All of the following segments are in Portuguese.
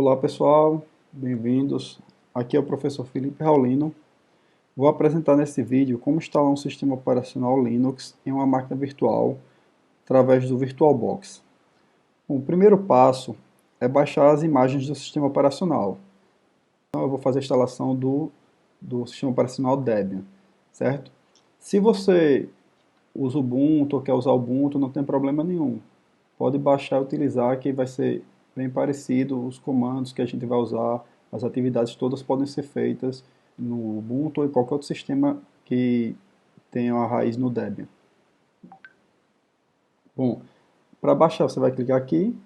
Olá pessoal, bem-vindos. Aqui é o professor Felipe Raulino. Vou apresentar nesse vídeo como instalar um sistema operacional Linux em uma máquina virtual através do VirtualBox. O primeiro passo é baixar as imagens do sistema operacional. Então eu vou fazer a instalação do sistema operacional Debian, certo? Se você usa Ubuntu ou quer usar Ubuntu, não tem problema nenhum. Pode baixar e utilizar, que vai ser bem parecido. Os comandos que a gente vai usar, as atividades todas podem ser feitas no Ubuntu ou em qualquer outro sistema que tenha a raiz no Debian. Bom, para baixar você vai clicar aqui,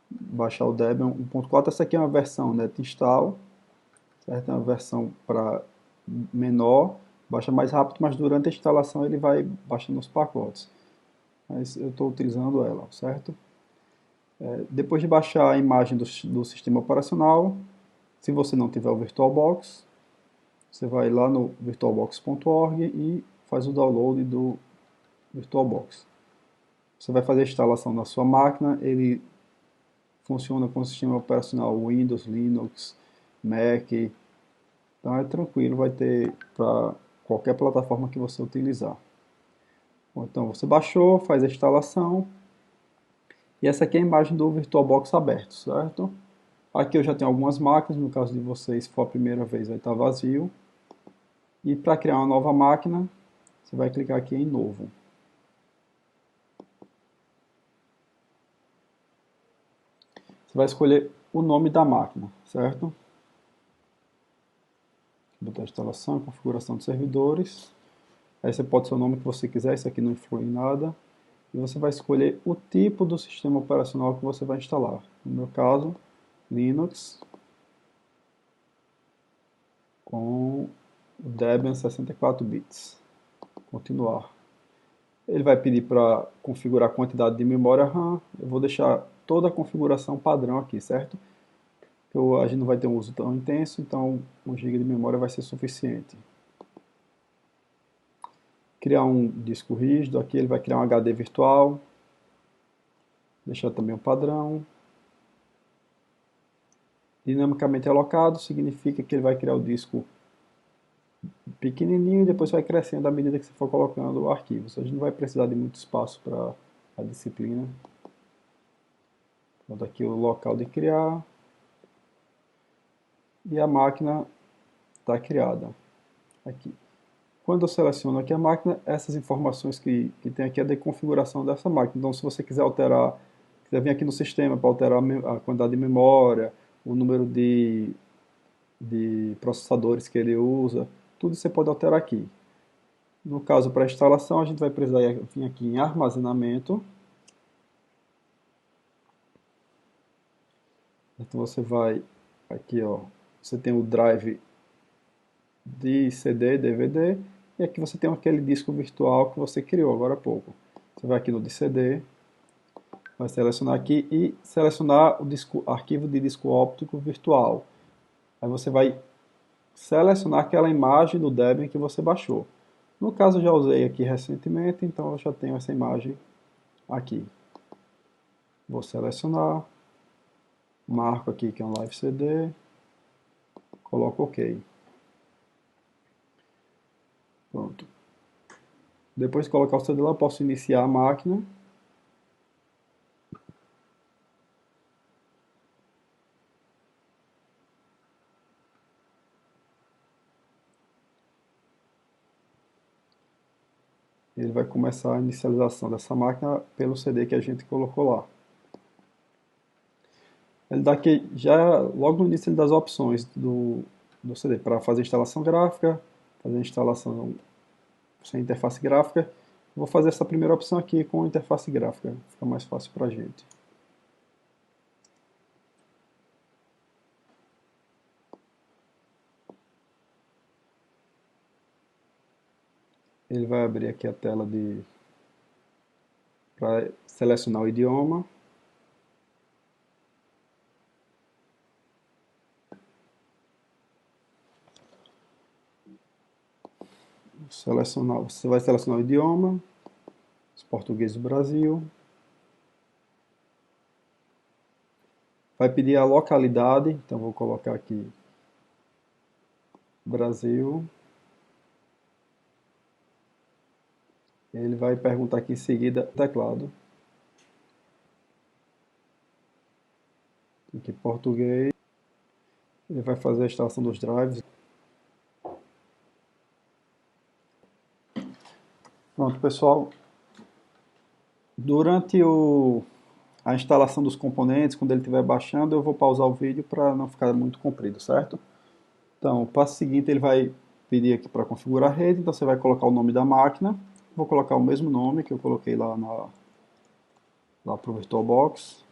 baixar o Debian 1.4. Essa aqui é uma versão NetInstall, certo? É uma versão para menor, baixa mais rápido, mas durante a instalação ele vai baixando os pacotes. Mas eu estou utilizando ela, certo? Depois de baixar a imagem do sistema operacional, se você não tiver o VirtualBox, você vai lá no virtualbox.org e faz o download do VirtualBox. Você vai fazer a instalação na sua máquina, ele funciona com o sistema operacional Windows, Linux, Mac, então é tranquilo, vai ter para qualquer plataforma que você utilizar. Então você baixou, faz a instalação, e essa aqui é a imagem do VirtualBox aberto, certo? Aqui eu já tenho algumas máquinas, no caso de vocês, se for a primeira vez, vai estar vazio. E para criar uma nova máquina, você vai clicar aqui em Novo. Você vai escolher o nome da máquina, certo? Botar instalação, configuração de servidores. Aí você pode ser o nome que você quiser, isso aqui não influi em nada. E você vai escolher o tipo do sistema operacional que você vai instalar. No meu caso, Linux com o Debian 64 bits. Continuar. Ele vai pedir para configurar a quantidade de memória RAM. Eu vou deixar toda a configuração padrão aqui, certo? A gente não vai ter um uso tão intenso, então 1 GB de memória vai ser suficiente. Criar um disco rígido, aqui ele vai criar um HD virtual. Deixar também o padrão. Dinamicamente alocado significa que ele vai criar o disco pequenininho e depois vai crescendo à medida que você for colocando o arquivo. A gente não vai precisar de muito espaço para a disciplina. Então, aqui o local de criar. E a máquina está criada. Aqui. Quando eu seleciono aqui a máquina, essas informações que tem aqui é de configuração dessa máquina. Então, se você quiser alterar, quiser vir aqui no sistema para alterar a quantidade de memória, o número de processadores que ele usa, tudo você pode alterar aqui. No caso, para instalação, a gente vai precisar vir aqui em armazenamento. Então, você vai aqui, ó, você tem o drive de CD, DVD, e aqui você tem aquele disco virtual que você criou agora há pouco. Você vai aqui no de CD, vai selecionar aqui e selecionar o arquivo de disco óptico virtual. Aí você vai selecionar aquela imagem do Debian que você baixou. No caso eu já usei aqui recentemente, então eu já tenho essa imagem aqui. Vou selecionar, marco aqui que é um Live CD, coloco OK. Pronto. Depois de colocar o CD lá, eu posso iniciar a máquina. Ele vai começar a inicialização dessa máquina pelo CD que a gente colocou lá. Ele dá aqui, já logo no início ele dá as opções do CD para fazer instalação gráfica, fazer instalação sem interface gráfica. Vou fazer essa primeira opção aqui com interface gráfica, fica mais fácil para a gente. Ele vai abrir aqui a tela para selecionar o idioma. Você vai selecionar o idioma, os português do Brasil. vai pedir a localidade, então vou colocar aqui Brasil. Ele vai perguntar aqui em seguida o teclado. Aqui português. Ele vai fazer a instalação dos drives. Pronto, pessoal. Durante a instalação dos componentes, quando ele estiver baixando, eu vou pausar o vídeo para não ficar muito comprido, certo? Então, o passo seguinte, ele vai pedir aqui para configurar a rede, então você vai colocar o nome da máquina. Vou colocar o mesmo nome que eu coloquei lá para o VirtualBox.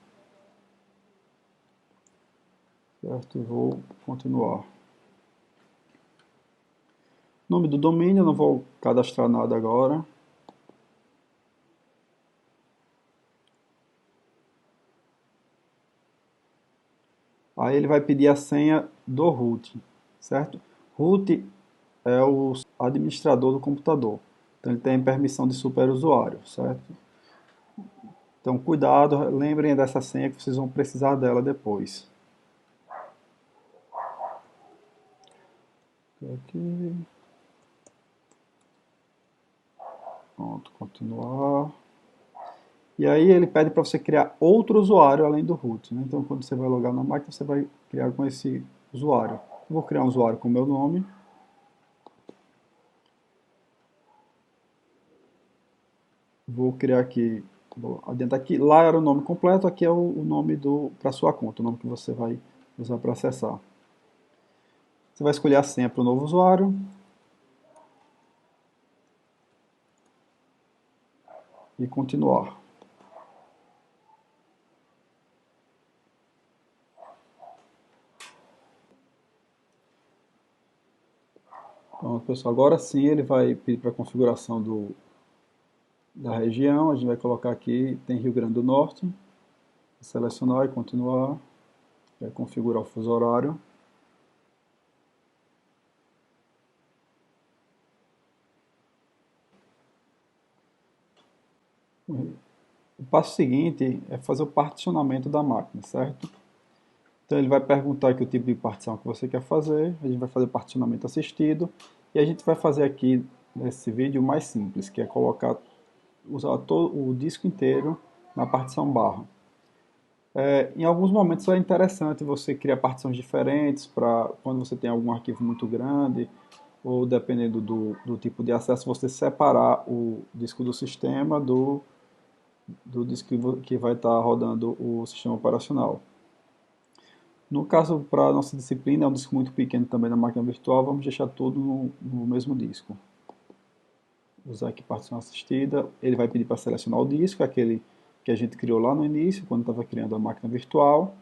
Certo? E vou continuar. Nome do domínio, eu não vou cadastrar nada agora. Aí ele vai pedir a senha do root, certo? Root é o administrador do computador. Então ele tem permissão de superusuário, certo? Então cuidado, lembrem dessa senha que vocês vão precisar dela depois. Aqui. Pronto, continuar. E aí ele pede para você criar outro usuário além do root, né? Então quando você vai logar na máquina, você vai criar com esse usuário. Eu vou criar um usuário com o meu nome. Vou criar aqui, vou adiantar aqui, lá era o nome completo, aqui é o nome para sua conta, o nome que você vai usar para acessar. Você vai escolher a senha para o novo usuário. E continuar. Pronto, pessoal, agora sim ele vai pedir para a configuração da região. A gente vai colocar aqui, tem Rio Grande do Norte. Selecionar e continuar. Vai configurar o fuso horário. O passo seguinte é fazer o particionamento da máquina, certo? Então ele vai perguntar aqui o tipo de partição que você quer fazer, a gente vai fazer particionamento assistido, e a gente vai fazer aqui nesse vídeo o mais simples, que é usar todo o disco inteiro na partição barra. Em alguns momentos é interessante você criar partições diferentes para quando você tem algum arquivo muito grande, ou dependendo do tipo de acesso, você separar o disco do sistema do disco que vai estar rodando o sistema operacional. No caso, para a nossa disciplina, é um disco muito pequeno também na máquina virtual, vamos deixar tudo no mesmo disco. Usar aqui partição assistida, ele vai pedir para selecionar o disco, aquele que a gente criou lá no início, quando estava criando a máquina virtual.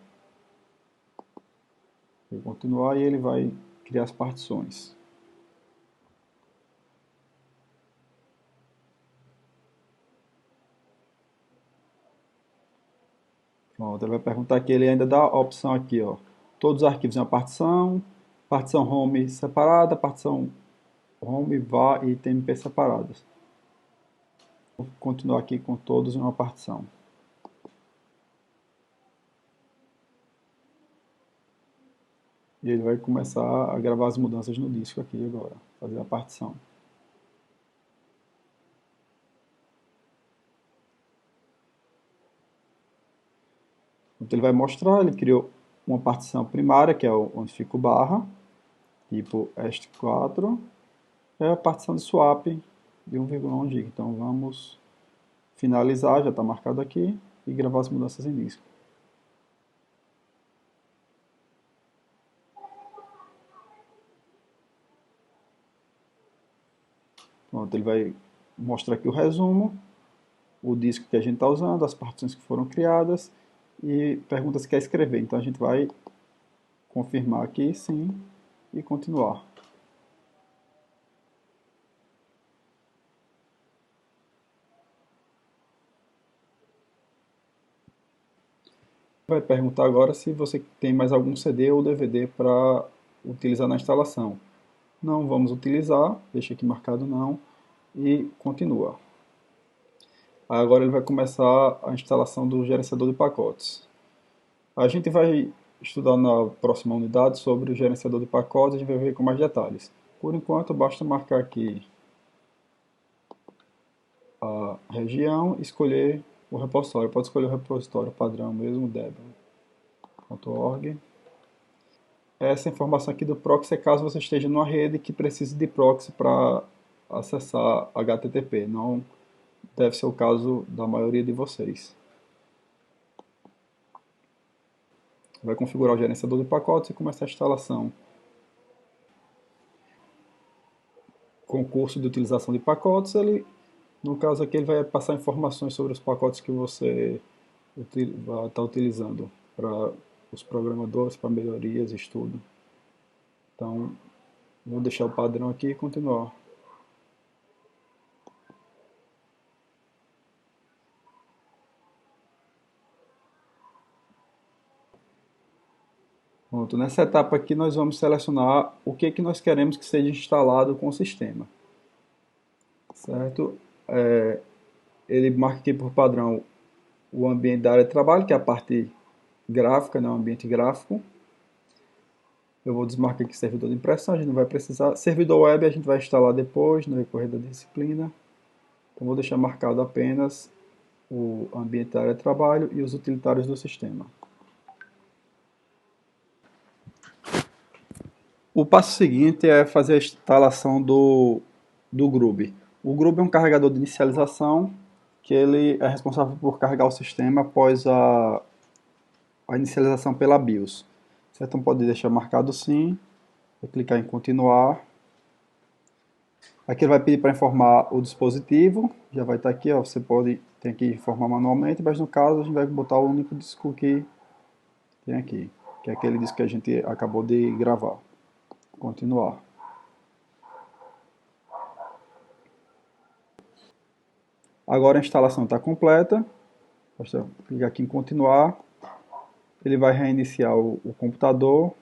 Vou continuar e ele vai criar as partições. Pronto, ele vai perguntar aqui, ele ainda dá a opção aqui, ó. Todos os arquivos em uma partição, partição home separada, partição home, var e tmp separadas. Vou continuar aqui com todos em uma partição. E ele vai começar a gravar as mudanças no disco aqui agora, fazer a partição. Então ele vai mostrar, ele criou uma partição primária, que é onde fica o barra, tipo EST4, é a partição de swap de 1,1 GB. Então vamos finalizar, já está marcado aqui, e gravar as mudanças em disco. Pronto, ele vai mostrar aqui o resumo, o disco que a gente está usando, as partições que foram criadas e pergunta se quer escrever. Então a gente vai confirmar aqui sim e continuar. Vai perguntar agora se você tem mais algum CD ou DVD para utilizar na instalação. Não vamos utilizar, deixa aqui marcado não e continua. Agora ele vai começar a instalação do gerenciador de pacotes. A gente vai estudar na próxima unidade sobre o gerenciador de pacotes, a gente vai ver com mais detalhes. Por enquanto, basta marcar aqui a região e escolher o repositório. Pode escolher o repositório padrão mesmo, debian.org. Essa informação aqui do proxy é caso você esteja numa rede que precise de proxy para acessar HTTP. Não deve ser o caso da maioria de vocês. Vai configurar o gerenciador de pacotes e começar a instalação. Com o curso de utilização de pacotes, no caso aqui, ele vai passar informações sobre os pacotes que você vai estar utilizando para os programadores, para melhorias e estudo. Então, vou deixar o padrão aqui e continuar. Pronto, nessa etapa aqui nós vamos selecionar o que nós queremos que seja instalado com o sistema. Certo? Ele marca aqui por padrão o ambiente da área de trabalho, que é a parte gráfica, né, o ambiente gráfico. Eu vou desmarcar aqui servidor de impressão, a gente não vai precisar. Servidor web a gente vai instalar depois, no decorrer da disciplina. Então vou deixar marcado apenas o ambiente da área de trabalho e os utilitários do sistema. O passo seguinte é fazer a instalação do Groove. O Groove é um carregador de inicialização que ele é responsável por carregar o sistema após a inicialização pela BIOS. Certo? Então pode deixar marcado sim, vou clicar em continuar. Aqui ele vai pedir para informar o dispositivo, já vai estar aqui, ó, você tem que informar manualmente, mas no caso a gente vai botar o único disco que tem aqui, que é aquele disco que a gente acabou de gravar. Continuar. Agora a instalação está completa, basta clicar aqui em continuar, ele vai reiniciar o computador.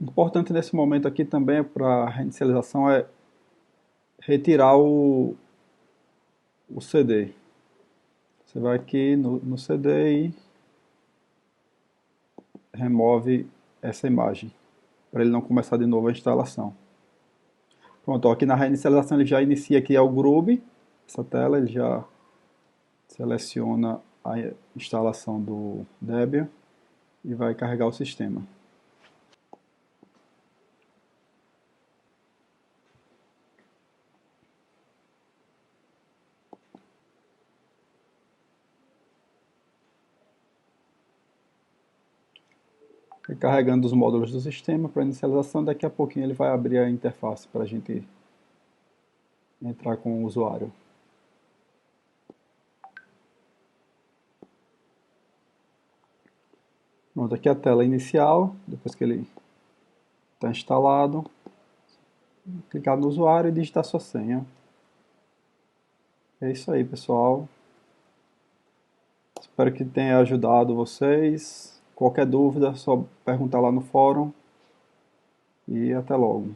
Importante nesse momento aqui também para a reinicialização é retirar o CD. Você vai aqui no CD e remove essa imagem, para ele não começar de novo a instalação. Pronto, ó, aqui na reinicialização ele já inicia aqui o Groove, essa tela, ele já seleciona a instalação do Debian e vai carregar o sistema. Carregando os módulos do sistema para inicialização, daqui a pouquinho ele vai abrir a interface para a gente entrar com o usuário. Pronto, aqui a tela inicial, depois que ele está instalado. Clicar no usuário e digitar sua senha. É isso aí, pessoal. Espero que tenha ajudado vocês. Qualquer dúvida, é só perguntar lá no fórum. E até logo.